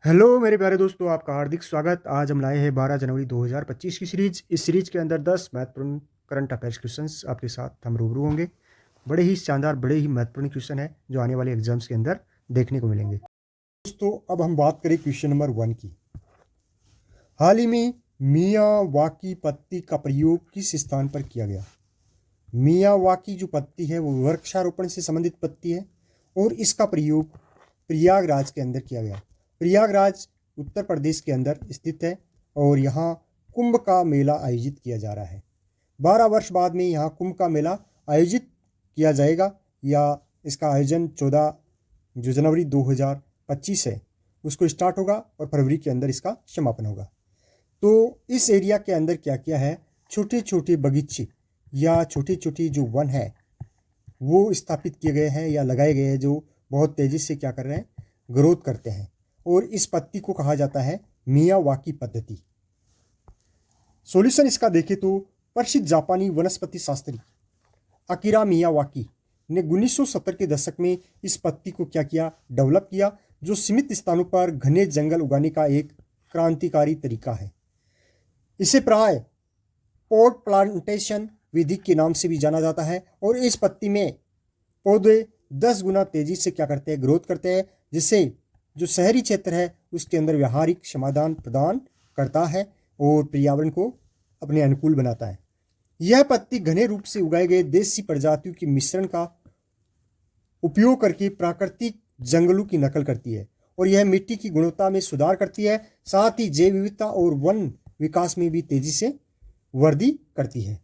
Hello मेरे प्यारे दोस्तों, आपका हार्दिक स्वागत। आज हम लाए हैं 12 जनवरी 2025 की सीरीज। इस सीरीज के अंदर 10 महत्वपूर्ण करंट अफेयर्स क्वेश्चंस आपके साथ हम रूबरू होंगे। बड़े ही शानदार, बड़े ही महत्वपूर्ण क्वेश्चन है जो आने वाले एग्जाम्स के अंदर देखने को मिलेंगे। दोस्तों, अब हम बात करें क्वेश्चन नंबर 1 की। हाल ही में मियावाकी पत्ती का प्रयोग किस स्थान पर किया गया? मियावाकी जो पत्ती है वो वृक्षारोपण से संबंधित पत्ती है और इसका प्रयोग प्रयागराज के अंदर किया गया। प्रयागराज उत्तर प्रदेश के अंदर स्थित है और यहाँ कुंभ का मेला आयोजित किया जा रहा है। 12 वर्ष बाद में यहाँ कुंभ का मेला आयोजित किया जाएगा या इसका आयोजन 14 जो जनवरी 2025 है उसको स्टार्ट होगा और फरवरी के अंदर इसका समापन होगा। तो इस एरिया के अंदर क्या किया है, छोटे छोटे बगीचे या छोटे छोटे जो वन है वो स्थापित किए गए हैं या लगाए गए हैं जो बहुत तेज़ी से क्या कर रहे हैं, ग्रोथ करते हैं। और इस पत्ती को कहा जाता है मियावाकी पद्धति। सॉल्यूशन इसका देखें तो प्रसिद्ध जापानी वनस्पति शास्त्री अकीरा मियावाकी ने 1970 के दशक में इस पत्ती को क्या किया, डेवलप किया, जो सीमित स्थानों पर घने जंगल उगाने का एक क्रांतिकारी तरीका है। इसे प्राय पॉट प्लांटेशन विधि के नाम से भी जाना जाता है और इस पत्ती में पौधे 10 गुना तेजी से क्या करते हैं, ग्रोथ करते हैं, जिससे जो शहरी क्षेत्र है उसके अंदर व्यावहारिक समाधान प्रदान करता है और पर्यावरण को अपने अनुकूल बनाता है। यह पत्ती घने रूप से उगाए गए देसी प्रजातियों के मिश्रण का उपयोग करके प्राकृतिक जंगलों की नकल करती है और यह मिट्टी की गुणवत्ता में सुधार करती है, साथ ही जैव विविधता और वन विकास में भी तेजी से वृद्धि करती है।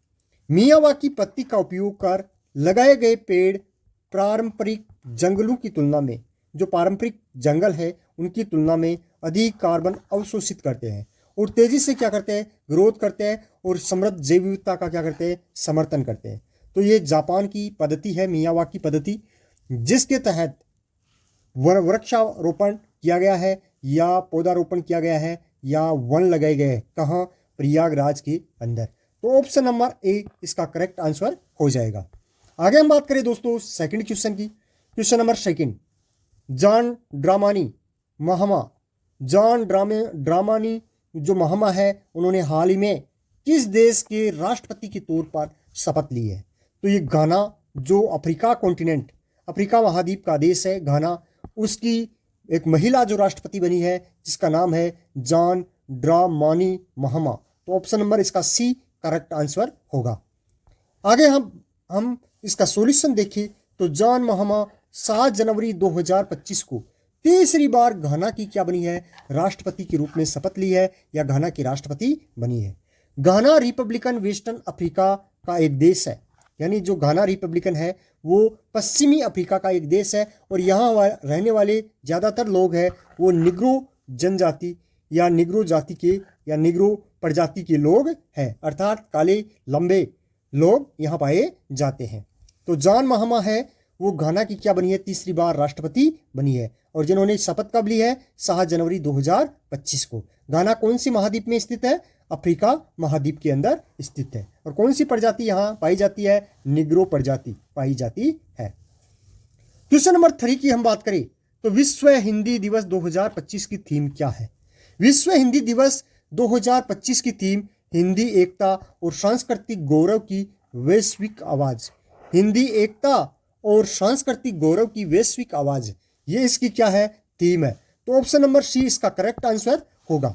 मियावाकी पत्ती का उपयोग कर लगाए गए पेड़ पारंपरिक जंगलों की तुलना में, जो पारंपरिक जंगल है उनकी तुलना में अधिक कार्बन अवशोषित करते हैं और तेजी से क्या करते हैं, ग्रोथ करते हैं और समृद्ध जैव विविधता का क्या करते हैं, समर्थन करते हैं। तो ये जापान की पद्धति है, मियावाकी पद्धति, जिसके तहत वृक्षारोपण किया गया है या पौधारोपण किया गया है या वन लगाए गए हैं। कहाँ? प्रयागराज के अंदर। तो ऑप्शन नंबर ए इसका करेक्ट आंसर हो जाएगा। आगे हम बात करें दोस्तों सेकंड क्वेश्चन की। Question number second, John Dramani Mahama. John Dramani जो महामा है उन्होंने हाल ही में किस देश के राष्ट्रपति के तौर पर शपथ ली है? तो ये घाना, जो अफ्रीका कॉन्टिनेंट, अफ्रीका महाद्वीप का देश है घाना, उसकी एक महिला जो राष्ट्रपति बनी है जिसका नाम है जॉन ड्रामानी महामा। तो ऑप्शन नंबर इसका सी करेक्ट आंसर होगा। आगे हम इसका सॉल्यूशन देखें तो जॉन महामा 7 जनवरी 2025 को तीसरी बार घाना की क्या बनी है, राष्ट्रपति के रूप में शपथ ली है या घाना की राष्ट्रपति बनी है। घाना रिपब्लिकन वेस्टर्न अफ्रीका का एक देश है, यानी जो घाना रिपब्लिकन है वो पश्चिमी अफ्रीका का एक देश है और यहाँ रहने वाले ज़्यादातर लोग हैं वो निग्रो जनजाति या निग्रो जाति के या निग्रो प्रजाति के लोग हैं, अर्थात काले लंबे लोग यहाँ पाए जाते हैं। तो जॉन महामा है वो घाना की क्या बनी है, तीसरी बार राष्ट्रपति बनी है और जिन्होंने शपथ कब ली है, 7 जनवरी 2025 को। घाना कौन सी महाद्वीप में स्थित है? अफ्रीका महाद्वीप के अंदर स्थित है। और कौन सी प्रजाति यहाँ पाई जाती है? निग्रो प्रजाति पाई जाती है। क्वेश्चन नंबर 3 की हम बात करें तो विश्व हिंदी दिवस 2025 की थीम क्या है? विश्व हिंदी दिवस 2025 की थीम हिंदी एकता और सांस्कृतिक गौरव की वैश्विक आवाज। हिंदी एकता और सांस्कृतिक गौरव की वैश्विक आवाज, ये इसकी क्या है, थीम है। तो ऑप्शन नंबर सी इसका करेक्ट आंसर होगा।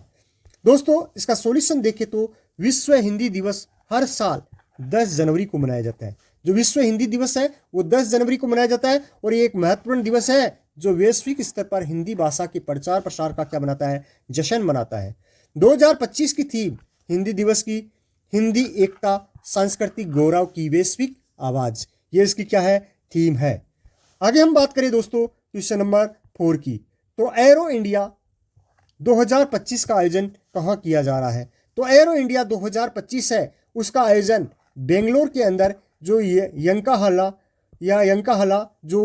दोस्तों, इसका सॉल्यूशन देखें तो विश्व हिंदी दिवस हर साल 10 जनवरी को मनाया जाता है। जो विश्व हिंदी दिवस है वो 10 जनवरी को मनाया जाता है और ये एक महत्वपूर्ण दिवस है जो वैश्विक स्तर पर हिंदी भाषा के प्रचार प्रसार का क्या बनाता है, जश्न मनाता है। 2025 की थीम हिंदी दिवस की हिंदी एकता सांस्कृतिक गौरव की वैश्विक आवाज, ये इसकी क्या है, थीम है। आगे हम बात करें दोस्तों क्वेश्चन नंबर 4 की। तो एरो इंडिया 2025 का आयोजन कहाँ किया जा रहा है? तो एरो इंडिया 2025 है उसका आयोजन बेंगलोर के अंदर जो यंकाहला जो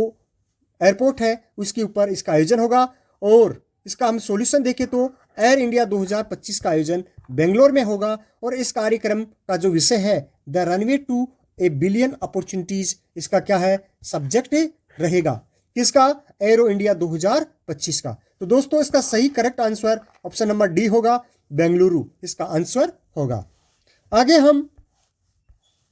एयरपोर्ट है उसके ऊपर इसका आयोजन होगा। और इसका हम सॉल्यूशन देखें तो एयर इंडिया 2025 का आयोजन बेंगलोर में होगा और इस कार्यक्रम का जो विषय है the runway to a billion opportunities, इसका क्या है, सब्जेक्ट रहेगा। किसका? एरो इंडिया 2025 का। तो दोस्तों इसका सही correct answer option number D होगा, बेंगलुरु इसका आंसर होगा। आगे हम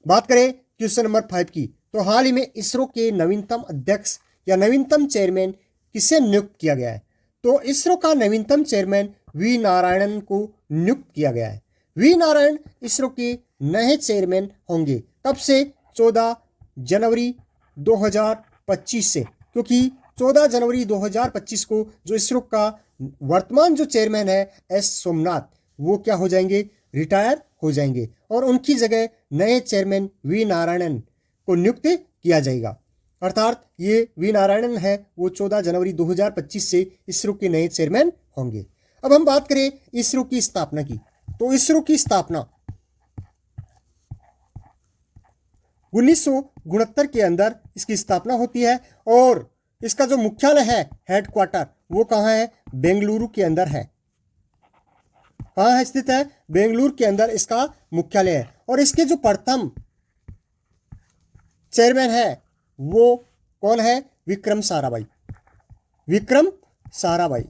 बात करें क्वेश्चन नंबर 5 की। तो हाल ही में इसरो के नवीनतम अध्यक्ष या नवीनतम चेयरमैन किसे नियुक्त किया गया है? तो इसरो का नवीनतम चेयरमैन वी नारायणन को नियुक्त किया गया है। वी नारायण इसरो के नए चेयरमैन होंगे। कब से? 14 जनवरी 2025 से, क्योंकि 14 जनवरी 2025 को जो इसरो का वर्तमान जो चेयरमैन है एस सोमनाथ, वो क्या हो जाएंगे? रिटायर हो जाएंगे और उनकी जगह नए चेयरमैन वी नारायणन को नियुक्त किया जाएगा। अर्थात ये वी नारायणन है वो 14 जनवरी 2025 से इसरो के नए चेयरमैन होंगे। अब हम बात करें इसरो की स्थापना की। तो इसरो की स्थापना 1969 के अंदर इसकी स्थापना होती है और इसका जो मुख्यालय है, हेडक्वार्टर, वो कहाँ है? बेंगलुरु के अंदर है। कहाँ है स्थित है? बेंगलुरु के अंदर इसका मुख्यालय है। और इसके जो प्रथम चेयरमैन है वो कौन है? विक्रम साराभाई। विक्रम साराभाई,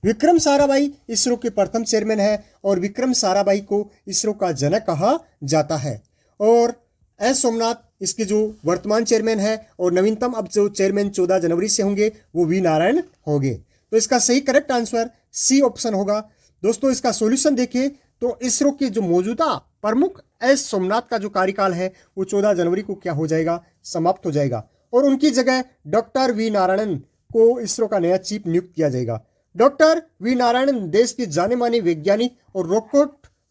विक्रम साराभाई इसरो के प्रथम चेयरमैन है और विक्रम साराभाई को इसरो का जनक कहा जाता है। और एस सोमनाथ इसके जो वर्तमान चेयरमैन है और नवीनतम अब जो चेयरमैन 14 जनवरी से होंगे वो वी नारायण होंगे। तो इसका सही करेक्ट आंसर सी ऑप्शन होगा। दोस्तों इसका सॉल्यूशन देखिए तो इसरो के जो मौजूदा प्रमुख एस सोमनाथ का जो कार्यकाल है वो 14 जनवरी को क्या हो जाएगा? समाप्त हो जाएगा और उनकी जगह डॉक्टर वी नारायणन को इसरो का नया चीफ नियुक्त किया जाएगा। डॉक्टर वी नारायणन देश के जाने माने वैज्ञानिक और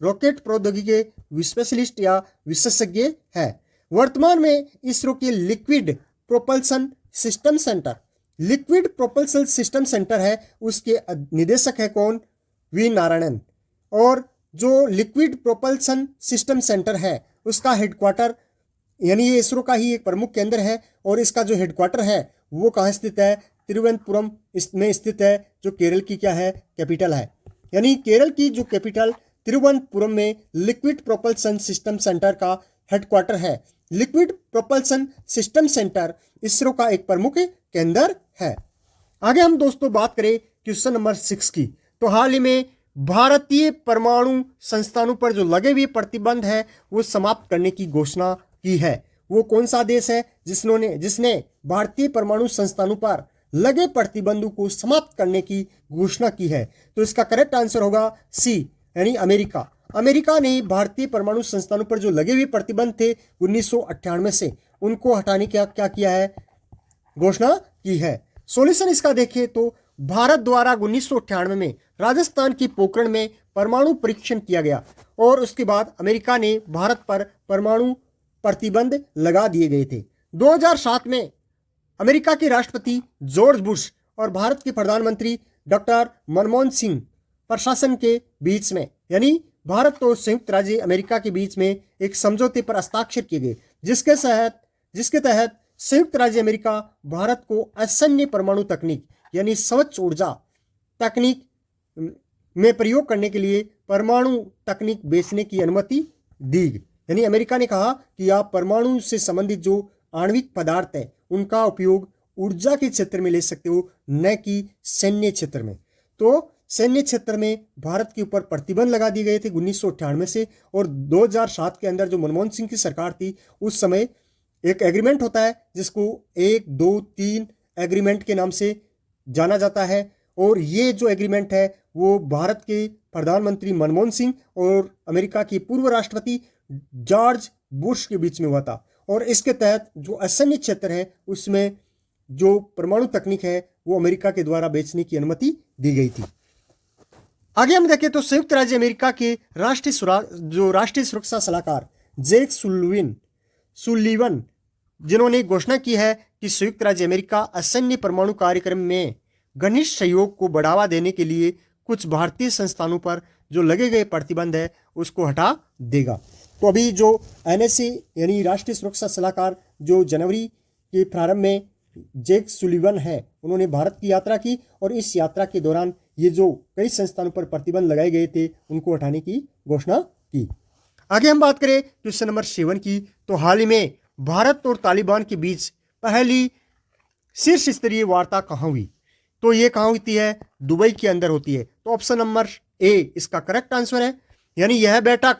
रॉकेट प्रौद्योगिकी के स्पेशलिस्ट या विशेषज्ञ है। वर्तमान में इसरो के लिक्विड प्रोपल्सन सिस्टम सेंटर है, उसके निदेशक है कौन? वी नारायणन। और जो लिक्विड प्रोपल्सन सिस्टम सेंटर है उसका हेडक्वार्टर, यानी ये इसरो का ही एक प्रमुख केंद्र है और इसका जो हेडक्वार्टर है वो कहाँ स्थित है? तिरुवनंतपुरम में स्थित है, जो केरल की क्या है? कैपिटल है। यानी केरल की जो कैपिटल तिरुवनंतपुरम में लिक्विड प्रोपल्सन सिस्टम सेंटर का हेडक्वार्टर है। Liquid propulsion system centre ISRO का एक प्रमुख केंद्र है। आगे हम दोस्तों बात करें क्वेश्चन नंबर 6 की। तो हाल ही में भारतीय परमाणु संस्थानों पर जो लगे हुए प्रतिबंध है वो समाप्त करने की घोषणा की है। वो कौन सा देश है जिसने भारतीय परमाणु संस्थानों पर लगे प्रतिबंधों को समाप्त करने की घोषणा की है? तो इसका करेक्ट आंसर होगा सी, यानी अमेरिका। अमेरिका ने भारतीय परमाणु संस्थानों पर जो लगे हुए प्रतिबंध थे 1998 से, उनको हटाने की क्या किया है? घोषणा की है। सॉल्यूशन इसका देखें तो भारत द्वारा 1998 में राजस्थान की पोखरण में परमाणु परीक्षण किया गया और उसके बाद अमेरिका ने भारत पर परमाणु प्रतिबंध लगा दिए गए थे। 2007 में अमेरिका के राष्ट्रपति जॉर्ज बुश और भारत के प्रधानमंत्री डॉक्टर मनमोहन सिंह प्रशासन के बीच में, यानी भारत और संयुक्त राज्य अमेरिका के बीच में एक समझौते पर हस्ताक्षर किए गए, जिसके तहत संयुक्त राज्य अमेरिका भारत को असैन्य परमाणु तकनीक यानी स्वच्छ ऊर्जा तकनीक में प्रयोग करने के लिए परमाणु तकनीक बेचने की अनुमति दी। यानी अमेरिका ने कहा कि आप परमाणु से संबंधित जो आणविक पदार्थ है उनका उपयोग ऊर्जा के क्षेत्र में ले सकते हो, न कि सैन्य क्षेत्र में। तो सैन्य क्षेत्र में भारत के ऊपर प्रतिबंध लगा दिए गए थे 1998 से। और 2007 के अंदर जो मनमोहन सिंह की सरकार थी उस समय एक एग्रीमेंट होता है जिसको 1, 2, 3 एग्रीमेंट के नाम से जाना जाता है। और ये जो एग्रीमेंट है वो भारत के प्रधानमंत्री मनमोहन सिंह और अमेरिका के पूर्व राष्ट्रपति जॉर्ज बुश के बीच में हुआ था। और इसके तहत जो असैन्य क्षेत्र है उसमें जो परमाणु तकनीक है वो अमेरिका के द्वारा बेचने की अनुमति दी गई थी। आगे हम देखें तो संयुक्त राज्य अमेरिका के राष्ट्रीय सुरक्षा सलाहकार जेक सुलिवन जिन्होंने घोषणा की है कि संयुक्त राज्य अमेरिका असैन्य परमाणु कार्यक्रम में घनिष्ठ सहयोग को बढ़ावा देने के लिए कुछ भारतीय संस्थानों पर जो लगे गए प्रतिबंध है उसको हटा देगा। तो अभी जो एनएसए यानी राष्ट्रीय सुरक्षा सलाहकार जो जनवरी के प्रारंभ में जेक सुलिवन है उन्होंने भारत की यात्रा की और इस यात्रा के दौरान ये जो कई संस्थानों पर प्रतिबंध लगाए गए थे उनको हटाने की घोषणा की। आगे हम बात करें क्वेश्चन नंबर 7 की। तो हाल ही में भारत और तालिबान के बीच पहली शीर्ष स्तरीय वार्ता कहाँ हुई? तो ये कहाँ होती है? दुबई के अंदर होती है। तो ऑप्शन नंबर ए इसका करेक्ट आंसर है, यानी यह बैठक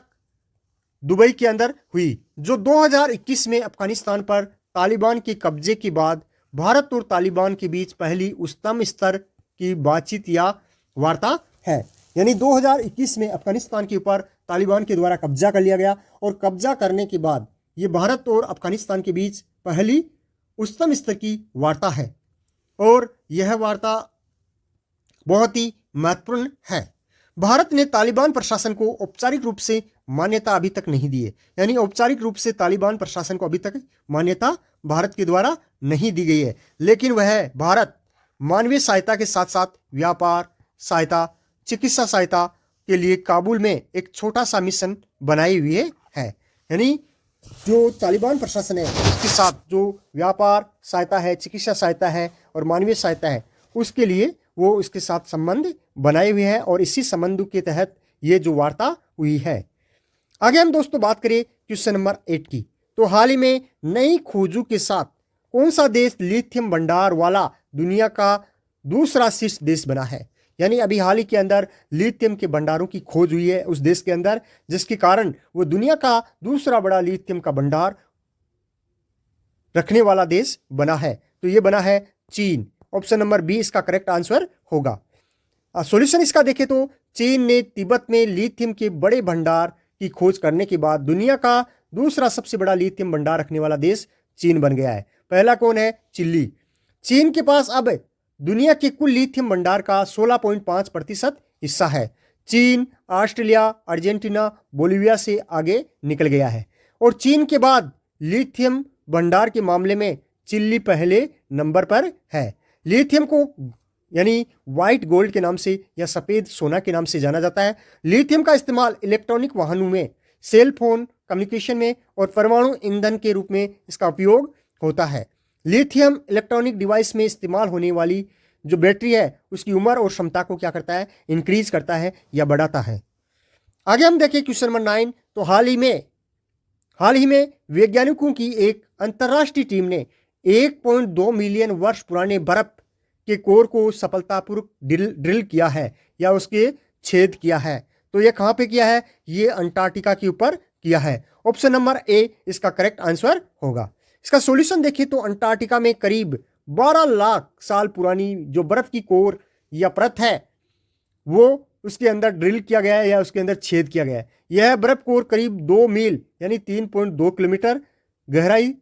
दुबई के अंदर हुई, जो 2021 में अफगानिस्तान पर तालिबान के कब्जे के बाद भारत और तालिबान के बीच पहली उच्चतम स्तर की बातचीत या वार्ता है। यानी 2021 में अफगानिस्तान के ऊपर तालिबान के द्वारा कब्जा कर लिया गया और कब्जा करने के बाद ये भारत और अफगानिस्तान के बीच पहली उच्चतम स्तर की वार्ता है और यह वार्ता बहुत ही महत्वपूर्ण है। भारत ने तालिबान प्रशासन को औपचारिक रूप से मान्यता अभी तक नहीं दी है, यानी औपचारिक रूप से तालिबान प्रशासन को अभी तक मान्यता भारत के द्वारा नहीं दी गई है, लेकिन वह भारत मानवीय सहायता के साथ साथ व्यापार सहायता, चिकित्सा सहायता के लिए काबुल में एक छोटा सा मिशन बनाए हुए है। यानी जो तालिबान प्रशासन है उसके साथ जो व्यापार सहायता है, चिकित्सा सहायता है और मानवीय सहायता है, उसके लिए वो इसके साथ संबंध बनाए हुए हैं और इसी संबंध के तहत ये जो वार्ता हुई है। आगे हम दोस्तों बात करें क्वेश्चन नंबर 8 की। तो हाल ही में नई खोजों के साथ कौन सा देश लिथियम भंडार वाला दुनिया का दूसरा शीर्ष देश बना है? यानी अभी हाल ही के अंदर लिथियम के भंडारों की खोज हुई है उस देश के अंदर, जिसके कारण वो दुनिया का दूसरा बड़ा लिथियम का भंडार रखने वाला देश बना है। तो ये बना है चीन। ऑप्शन नंबर बी इसका करेक्ट आंसर होगा। सॉल्यूशन इसका देखें तो चीन ने तिब्बत में लिथियम के बड़े भंडार की खोज करने के बाद दुनिया का दूसरा सबसे बड़ा लिथियम भंडार रखने वाला देश चीन बन गया है। पहला कौन है? चिली। चीन के पास अब दुनिया के कुल लिथियम भंडार का 16.5% हिस्सा है। चीन ऑस्ट्रेलिया, अर्जेंटीना, बोलिविया से आगे निकल गया है और चीन के बाद लिथियम भंडार के मामले में चिली पहले नंबर पर है। लिथियम को यानी व्हाइट गोल्ड के नाम से या सफ़ेद सोना के नाम से जाना जाता है। लिथियम का इस्तेमाल इलेक्ट्रॉनिक वाहनों में, सेल फोन कम्युनिकेशन में और परमाणु ईंधन के रूप में इसका उपयोग होता है। लिथियम इलेक्ट्रॉनिक डिवाइस में इस्तेमाल होने वाली जो बैटरी है उसकी उम्र और क्षमता को क्या करता है? इंक्रीज करता है या बढ़ाता है। आगे हम देखें क्वेश्चन नंबर 9। तो हाल ही में वैज्ञानिकों की एक अंतर्राष्ट्रीय टीम ने 1.2 मिलियन वर्ष पुराने बर्फ के कोर को सफलतापूर्वक ड्रिल किया है या उसके छेद किया है। तो ये कहाँ पे किया है? ये अंटार्कटिका के ऊपर किया है। ऑप्शन नंबर ए इसका करेक्ट आंसर होगा। इसका सॉल्यूशन देखें तो अंटार्कटिका में करीब 12 लाख साल पुरानी जो बर्फ की कोर या परत है वो उसके अंदर ड्रिल किया गया है या उसके अंदर छेद किया गया है। यह बर्फ कोर करीब 2 मील यानी 3.2 किलोमीटर गहराई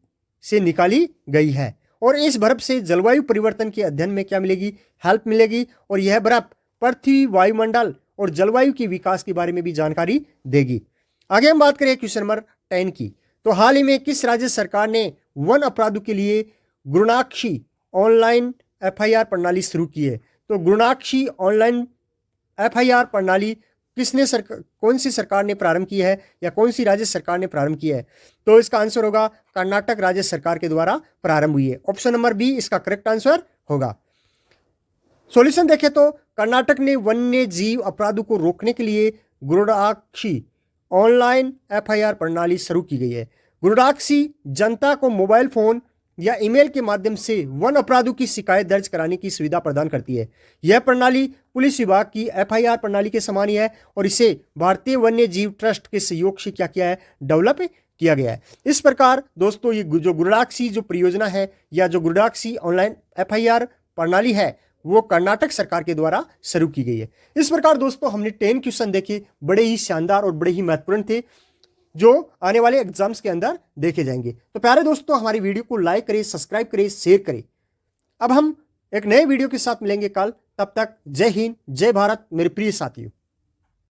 से निकाली गई है और इस बर्फ से जलवायु परिवर्तन के अध्ययन में क्या मिलेगी? हेल्प मिलेगी और यह बर्फ पृथ्वी, वायुमंडल और जलवायु के विकास के बारे में भी जानकारी देगी। आगे हम बात करें क्वेश्चन नंबर 10 की। तो हाल ही में किस राज्य सरकार ने वन अपराधों के लिए गुणाक्षी ऑनलाइन FIR प्रणाली शुरू की है? तो गुणाक्षी ऑनलाइन FIR प्रणाली कौन सी सरकार ने प्रारंभ की है या कौन सी राज्य सरकार ने प्रारंभ की है? तो इसका आंसर होगा कर्नाटक राज्य सरकार के द्वारा प्रारंभ हुई है। ऑप्शन नंबर बी इसका करेक्ट आंसर होगा। सॉल्यूशन देखें तो कर्नाटक ने वन्य जीव अपराधों को रोकने के लिए गुणाक्षी ऑनलाइन FIR प्रणाली शुरू की गई है। गुणाक्षी जनता को मोबाइल फोन या ईमेल के माध्यम से वन अपराधों की शिकायत दर्ज कराने की सुविधा प्रदान करती है। यह प्रणाली पुलिस विभाग की FIR प्रणाली के समान ही है और इसे भारतीय वन्य जीव ट्रस्ट के सहयोग से क्या किया है? डेवलप किया गया है। इस प्रकार दोस्तों ये जो गुणाक्षी जो परियोजना है या जो गुणाक्षी ऑनलाइन FIR प्रणाली है वो कर्नाटक सरकार के द्वारा शुरू की गई है। इस प्रकार दोस्तों हमने 10 क्वेश्चन देखे, बड़े ही शानदार और बड़े ही महत्वपूर्ण थे जो आने वाले एग्जाम्स के अंदर देखे जाएंगे। तो प्यारे दोस्तों हमारी वीडियो को लाइक करें, सब्सक्राइब करें, शेयर करें। अब हम एक नए वीडियो के साथ मिलेंगे कल। तब तक जय हिंद, जय भारत मेरे प्रिय साथियों।